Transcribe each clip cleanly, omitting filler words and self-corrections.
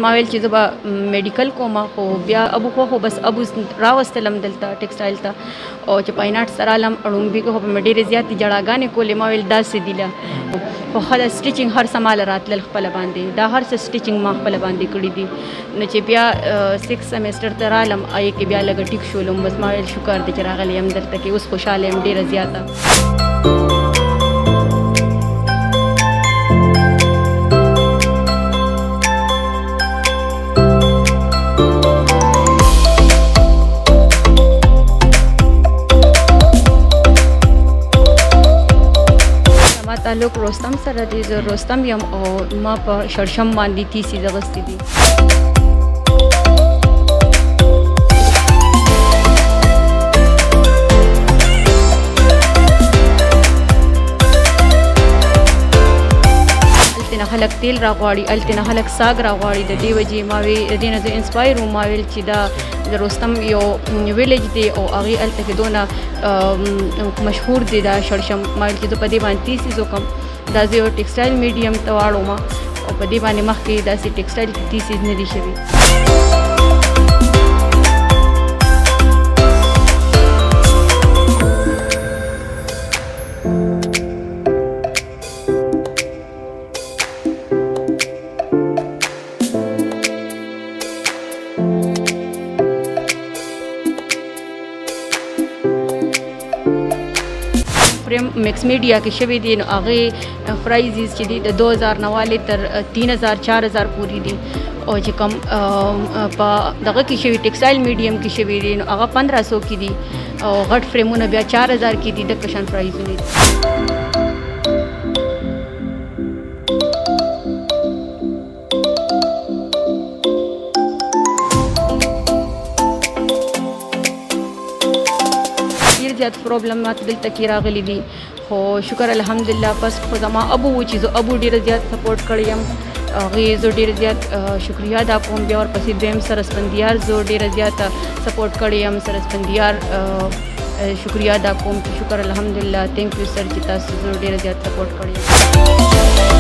ما ویل چې زه به میډیکل کوم خو بیا ابو خو بس ابو راوستلم دلته ټیکسټایل ته او چې پایناټ سره علم اړومبي خو په مې ډېرې زیاتې جړاګانې کولې ما ویل داسې دي له خو خله سټیچنګ هر سماله راتلل خپله باندې دا هر څه سټیچنګ ما خپله باندې کړي دي نو چې بیا 6 سیمسټر ته رالم هغې کې بیا لږه ټیک شولم بس ما ویل شکر دی چې راغلی یم دلته کې اوس خوشحاله یم ډېره زیاته تعلق رستم سره دی زه رستم یم او ما په شړشم باندې تیسیز اغوستي دي الته نه خلک تیل راغواړي الته نه خلک ساګ راغواړي د دې وجې ما وی د دې نه زه انسپایر وم ما ویل چې دا د رستم یو ویلیج دی او هغې هلته کې دونه مشهور دی دا شړشم ما ویل چې زه په دې باندې تیسیز وکړم دا زه یو ټیکسټایل میډیم ته واړوم او په دې باندې مخکې داسې ټیکسټایل کې تیسیز نه دي شوي میکس میډیا کې شوي دي نو هغې پرایزز چې دي د 2000 نه والې تر 3000 4000 پورې دي او چې کوم په دغه کې شوي ټیکسټایل میډیم کې شوي دي نو هغه 1500 کې دي او غټ فریمونه بیا 4000 کې دي د کشن پرایزونه دي زیات پرابلمات دلته کې راغلي دي خو شکر الحمدلله بس خو زما ابو و چې زه ابو ډېره زیات سپورټ کړی یم هغې زه ډېره زیات شکریه ادا کوم بیا ورپسې دویم سرسپندیار زه ډېره زیاته سپورټ کړی یم سرسپندیار شکریه ادا کوم چې شکر الحمدلله تھینک یو سر چې تاسو زه ډېره زیات سپورټ کړی یم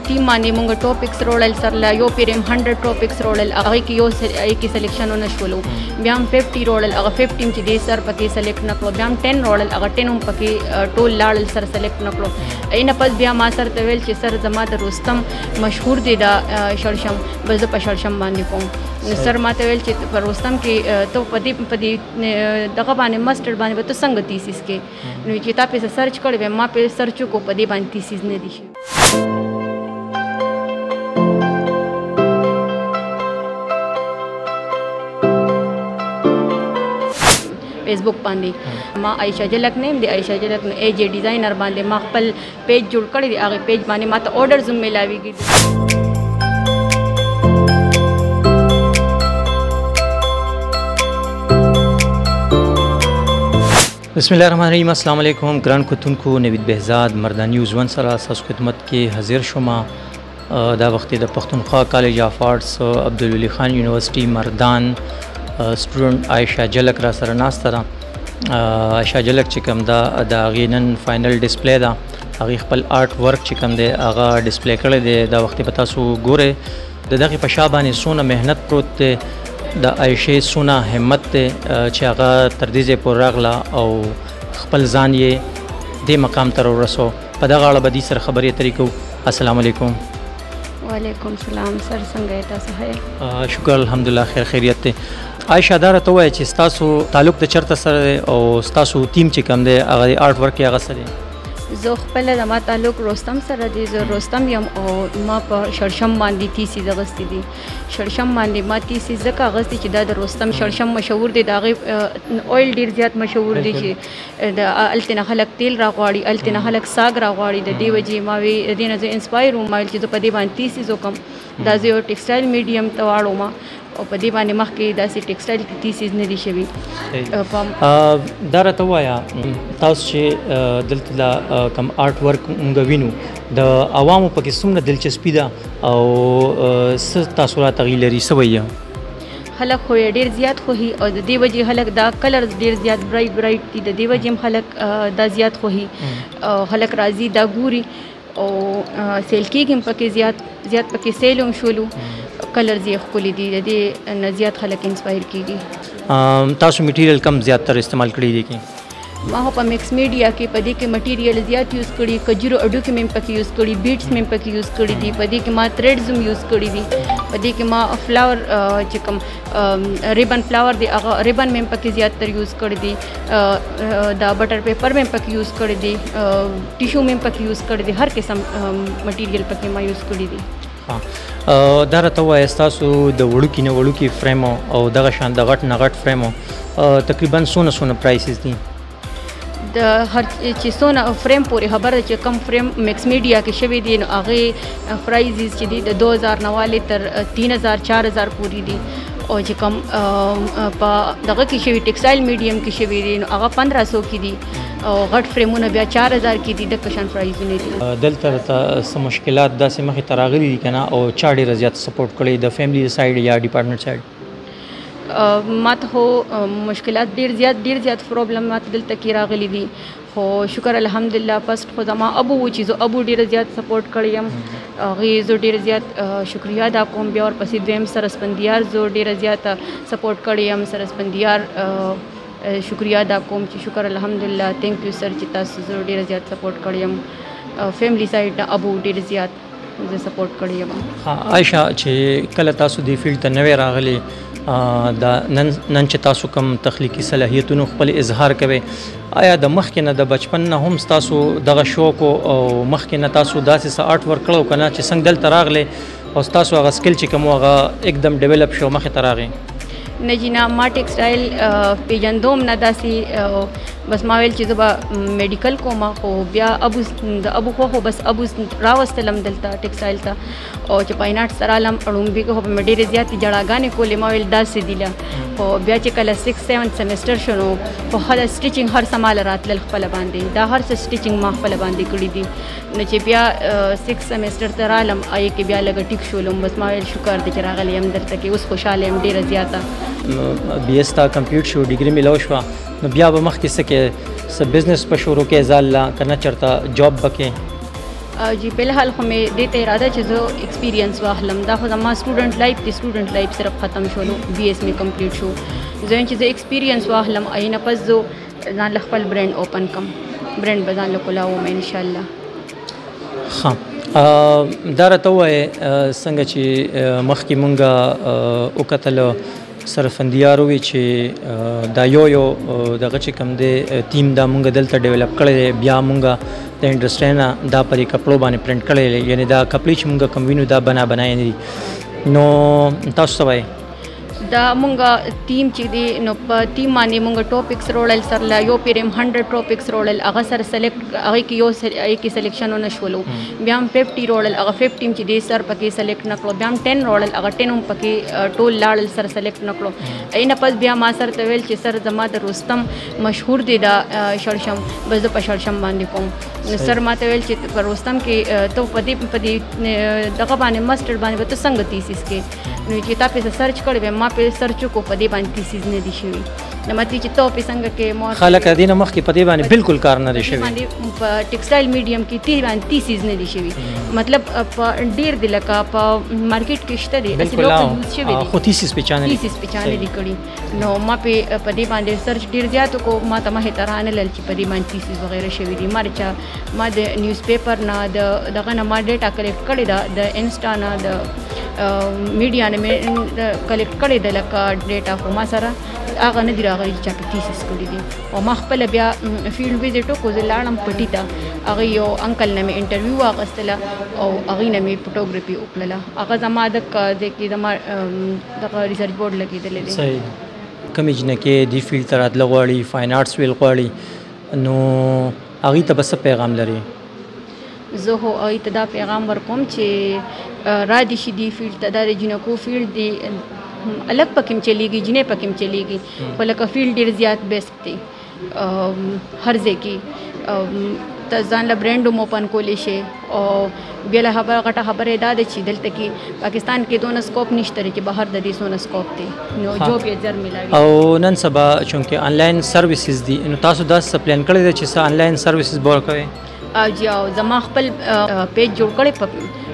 ټیم باندې مونږ ټاپکس روړل سره یو پیرم 100 ټاپکس روړل هغه کې یو کې سلیکشن ونه شولو بیا هم 50 روړل هغه 15 چې دې سر پکې سلیکټ نه کړو بیا هم 10 روړل هغه 10 هم پکې ټول لاړل سر سلیکټ نه کړو اینه پس بیا ما سر ته ویل چې سر زما د رستم مشهور دی دا شړشم بس په شړشم باندې کوم سر ما ته ویل چې په رستم کې ته په دې دغه باندې ماسټر باندې به ته څنګه تیسیز کې نو چې تا په سرچ کړی ما په سرچ کو په دې باندې تیسیز نه دي شي فیسبوک باندې ما عائشہ جلک نیم دی عائشہ جلک نو ای جی ډیزاینر باندې ما خپل پیج جوړ کړی دی هغه پیج باندې ما ته آرډر زم ملاویږي بسم الله الرحمن الرحیم السلام علیکم ګران کتونکو نوید بهزاد مردان نیوز 1 سره تاسو خدمت کې حاضر شوم دا وخت د پښتونخوا کالج اف آرټس عبدالولي خان یونیورسيټي مردان سټوډنټ عائشہ جلک را سره ناسته ده عائشہ جلک چې کوم دا د هغې نن فاینل ډسپلی ده هغې خپل آرټ ورک چې کوم دی هغه ډسپلی کړی دی دا وخت به تاسو ګورئ د دغې په شا باندې څونه محنت پروت دی د عائشې څونه همت دی چې هغه تر دې ځای پورې راغله او خپل ځان یې دې مقام ته راورسو په دغه اړه به دې سره خبرې اترې کوو السلام علیکم وعلیکم السلام سر څنګه یې تاسو ښه شکر الحمدلله خیر خیریت دی عائشہ دا راته ووایه چې ستاسو تعلق د چېرته سره دی او ستاسو ټیم چې کوم دی هغه د آرټ ورک یې هغه څه دی زه خپله زما تعلق رستم سره دی زه رستم یم او ما په شړشم باندې تیسیز اغوستي دي شړشم باندې ما تیسیز ځکه اغوستي چې دا د رستم شړشم مشهور دی د هغې اویل ډېر زیات مشهور دی چې د هلته نه خلک تیل راغواړي هلته نه خلک ساګ راغواړي د دې وجې ما وی د دې نه زه انسپایر وم ما ویل چې زه په دې باندې تیسیز وکړم دا زه یو ټیکسټایل میډیم ته واړوم او په دې باندې مخکې داسې ټیکسټایل کې تیسیز نه دي شوي دا راته ووایه تاسو چې دلته دا کوم آرټ ورک موږ وینو د عوامو پکې څومره دلچسپي ده او څه تاثرات هغې لري څه وایي خلک خو یې ډېر زیات خوښي او د دې وجې خلک دا کلر ډېر زیات برایټ دي، د دې وجې هم خلک دا زیات خوښي، خلک راځي دا ګوري او سیل کېږي هم پکې زیات پکې سیل هم شولو، کلرز یې ښکلي دي، د دې نه زیات خلک انسپایر کېږي. تاسو میټیریل کم زیاتره استعمال کړی دی کې؟ ما خو په مکس میډیا کې په دې کې مټیریل زیات یوز کړي، کجورو اډو کې مې پکې یوز کړي، بیټس مې پکې یوز کړي دي، په دې کې ما تھریډز هم یوز کړي دي، په دې کې ما فلاور چې کوم ریبن فلاور دی هغه ریبن مې پکې زیات تر یوز کړي دي، دا بټر پیپر مې پکې یوز کړي دي، ټیشو مې پکې یوز کړي دي، هر قسم مټیریل پکې ما یوز کړي دي. دا راته ووایه ستاسو د وړوکي نه وړوکي فریم او دغه شان د غټ نه غټ فریم تقریبا څونه پرایسز دي؟ د هر چې څونه فریم پورې خبره ده چې کم فریم مکس میډیا کې شوي دي نو هغې پرایزز چې دي د 2000 نه والې تر 3000 4000 پورې دي، او چې کم په دغه کې شوي ټیکسټایل میډیم کې شوي دي نو هغه 1500 کې دي، او غټ فریمونه بیا 4000 کې دي، د کشن پرایزونه دي. دلته څه مشکلات داسې مخې ته راغلي دي که نه او چا ډېره زیات سپورټ کړی د فیملی سایډ یا ډپارټمنټ سایډ؟ ما ته خو مشکلات ډیر زیات پرابلمات دلته کې راغلي دي، خو شکر الحمدلله فسټ خو زما ابو و چې زه ابو ډیر زیات سپورټ کړی یم، هغې زه ډیر زیات شکریه ادا کوم. بیا ورپسې دویم سرسپندیار زه ډیره زیاته سپورټ کړی یم، سرسپندیار شکریه ادا کوم چې شکر الحمدلله تھینک یو سر چې تاسو زه ډیره زیات سپورټ کړی یم. فیملی سایډ نه ابو ډیر زیات زه سپورټ کړی یم. عایشه چې کله تاسو دې فیلډ ته نوې راغلي دا نن چې تاسو کوم تخلیقي صلاحیتونو خپل اظهار کوئ، آیا د مخکې نه د بچپن نه هم ستاسو دغه شوق او مخکې نه تاسو داسې څه آرټ ورک کړی که نه چې څنګه دلته راغلی او ستاسو هغه سکل چې کوم هغه एकदम ډیولپ شو مخې ته راغی؟ نه جینا ما ټیکسټایل پیژندوم نه داسې، بس ما ویل چې زه به میډیکل کوم، خو بیا د ابو خو بس ابو راوستلم دلته ټیکسټایل ته، او چې پایناټ سره علم اړومبي کې خو به مې ډېرې زیاتې جړاګانې کولې، ما ویل داسې دي له، خو بیا چې کله 6-7 سیمسټر شو نو په خپله سټیچنګ هر څه ماله راتلل خپله باندې، دا هر څه سټیچنګ ما خپله باندې کړي دي، نو چې بیا 6 سیمسټر ته رالم هغې کې بیا لږه ټیک شولم، بس ما ویل شکر دی چې راغلی یم دلته کې، اوس خوشحاله یم ډېره زیاته. بي ایس تا کمپلیټ شو، ډیګري میلاو شوه، نو بیا به مخکې څه کې څه بزنس په شروع کې ځاله که نه چېرته جاب به کې؟ جی فلحال خو مې دې ته اراده چې زه ایکسپیرینس واخلم، دا خو زما سټوډنټ لایف دی، سټوډنټ لایف صرف ختم شولو، بی ایس مې کمپلیټ شو، زه یم چې زه ایکسپیرینس واخلم، هغې نه پس زه ځان له خپل برینډ اوپن کړم، برینډ به ځان له کولاوم انشاءالله. ښه، دا راته ووایې څنګه چې مخکې مونږ وکتل سرفندیار وی چې دا یو دغه چې کوم دی ټیم دا مونږ دلته ډیولپ کړی دی، بیا مونږ د انډسټرۍ نه دا پرې کپړو باندې پرنټ کړی دی، یعنې دا کپړې چې مونږ کوم وینو دا بنای نه دي، نو تاسو څه وایي؟ دا مونږه ټیم چې دی نو په ټیم باندې مونږ ټاپکس روړل سره یو پیرم 100 ټاپکس روړل، هغه سره سلیکټ هغه کې یو کې سلیکشن ونه شولو، بیا هم 50 روړل، هغه 50 چې دی سر پکې سلیکټ نکړو، بیا هم 10 روړل، هغه 10 هم پکې ټول لاړل سره سلیکټ نکړو، اینه پس بیا ما سره ته ویل چې سر زما د رستم مشهور دی دا شړشم، بس د په شړشم باندې کوم، نو سر ما ته ویل چې په رستم کې ته په دې دغه باندې ماسټر باندې به ته څنګه تیسیس کې، نو چې تا په سرچ کړی ما په سرچ کو په دې باندې تیسیز نه دي شوي، نو مته چې ته په څنګه کې مو خلک دینه مخکې په دې باندې بالکل کار نه دی شوی، په ټیکسټایل میډیم کې تی باندې تیسیز نه دي شوي، مطلب په ډیر د لکه په مارکیټ کې شته دي اسی لوکل یوز شوی دي، خو تیسیز پېچانه دي کړي، نو ما په دې باندې سرچ ډیر زیات کو، ما ته مه ترانه لل چې په دې باندې تیسیز وغیرہ شوی دي، ما د نیوز پیپر نه دغه نه ما ډیټا کلیکټ کړی دا د انسټا نه د میډیا نه مې کلیکټ کړی د لکه ډیټا، خو ما سره هغه نه دي راغلي چې په تیسیس کړي دي، او ما خپل بیا فیلډ ویزټ وکړو، زه لاړم پټي ته، هغه یو انکل نه مې انټرویو واخیستله او هغې نه مې فوټوګرافي وکړله، هغه زما د کې زما دغه ریسرچ بورډ لګېدلی دی. صحیح، کومې جنه کې دې فیلډ ته راتله غواړي، فاین آرټس ویل غواړي، نو هغې ته به څه پیغام لري؟ زه خو هغې ته دا پیغام ورکوم چې را دي شي دې فیلډ ته، دا د جنکو فیلډ دی، الګ پکې هم چلیږي، جنې پکې هم چلیږي، خو لکه فیلډ ډېر زیات بیسټ دی هر ځای کې، ته ځان له برانډ هم اوپن کولی شي. او بیا له غټه خبره دا ده چې دلته کې پاکستان کې دونه سکوپ نشته چې بهر د دې څونه سکوپ دی نو جوب یې زر ملاوي. او نن سبا چونکې آنلاین سروسز دي نو تاسو داسې پلان کړی دی چې آنلاین سروسز به ورکوئ؟ جی او زما خپل پیج جوړ کړی په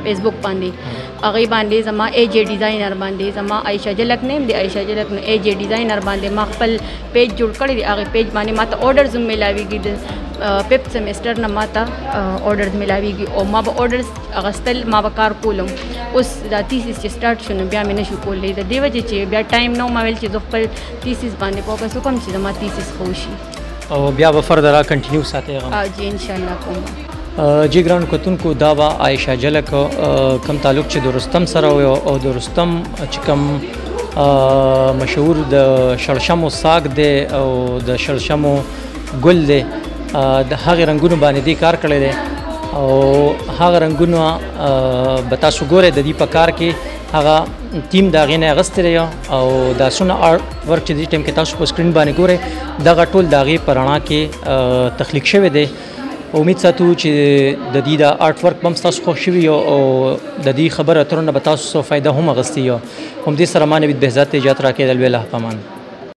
فیسبوک باندې هغه باندې زما اے جے ډیزاینر باندې زما عائشہ جلک نیم دی عائشہ جلک نو اے جے ډیزاینر باندې ما خپل پیج جوړ کړی دی. هغه پیج باندې ماته اورډرز ملاويږي د 5th سیمستر نه ماته اورډرز ملاويږي او ما به اورډرز اغستل ما به کار کولم. اوس دا تیسیس چې سٹارټ شونه بیا مې نشو کولای د دې وجه چې بیا ټایم نو ما ویل چې زه خپل تیسیس باندې فوکس وکم چې زما تیسیس خو شي او بیا به فردر کنټینیو ساتي غو. جی ان شاء الله کوم. جی ګران کتونکو دا وا عائشہ جلک کم تعلق چې د رستم سره او د رستم چې کم مشهور د شړشمو ساګ دی او د شړشمو ګل دی د هغه رنگونو باندې دی کار کړی دی او هغه رنگونو به تاسو ګورئ د دې په کار کې هغه ټیم دا غینه غستری او دا سونه آرټ ورک چې دې ټیم کې تاسو په سکرین باندې ګورئ دا ټول داغي پرانا کې تخلیق شوی دی. امید ساتو چې د دې د آرټ ورک بم تاسو خوښ شوي او د دې خبره اترونه به تاسو فائدہ هم غستی هم دې سره ما نوید بهزاد ته اجازه راکړئ. الله پامان.